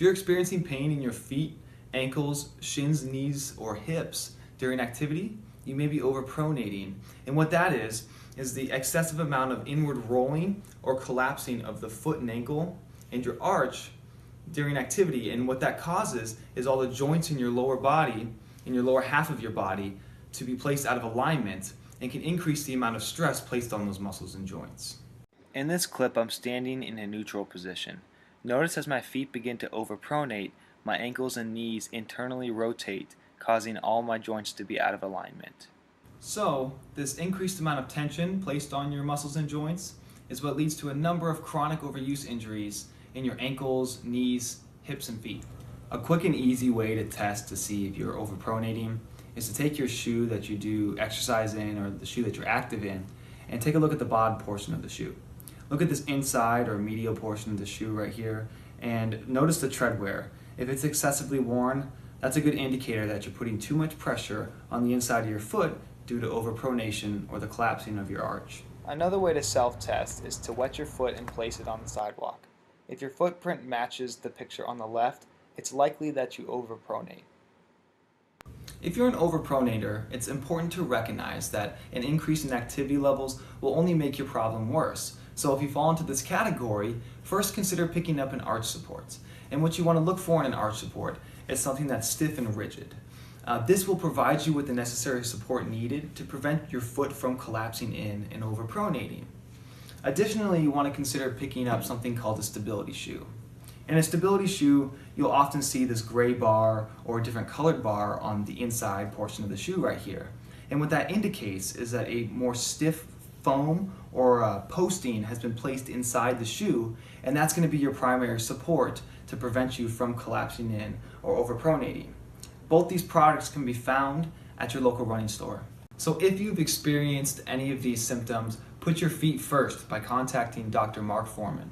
If you're experiencing pain in your feet, ankles, shins, knees, or hips during activity, you may be overpronating. And what that is the excessive amount of inward rolling or collapsing of the foot and ankle and your arch during activity. And what that causes is all the joints in your lower body, in your lower half of your body, to be placed out of alignment and can increase the amount of stress placed on those muscles and joints. In this clip, I'm standing in a neutral position. Notice as my feet begin to overpronate, my ankles and knees internally rotate, causing all my joints to be out of alignment. So, this increased amount of tension placed on your muscles and joints is what leads to a number of chronic overuse injuries in your ankles, knees, hips, and feet. A quick and easy way to test to see if you're overpronating is to take your shoe that you do exercise in or the shoe that you're active in and take a look at the bottom portion of the shoe. Look at this inside or medial portion of the shoe right here and notice the tread wear. If it's excessively worn, that's a good indicator that you're putting too much pressure on the inside of your foot due to overpronation or the collapsing of your arch. Another way to self-test is to wet your foot and place it on the sidewalk. If your footprint matches the picture on the left, it's likely that you overpronate. If you're an overpronator, it's important to recognize that an increase in activity levels will only make your problem worse. So if you fall into this category, first consider picking up an arch support. And what you want to look for in an arch support is something that's stiff and rigid. This will provide you with the necessary support needed to prevent your foot from collapsing in and overpronating. Additionally, you want to consider picking up something called a stability shoe. In a stability shoe, you'll often see this gray bar or a different colored bar on the inside portion of the shoe right here. And what that indicates is that a more stiff foam or posting has been placed inside the shoe, and that's going to be your primary support to prevent you from collapsing in or overpronating. Both these products can be found at your local running store. So if you've experienced any of these symptoms, put your feet first by contacting Dr. Mark Foreman.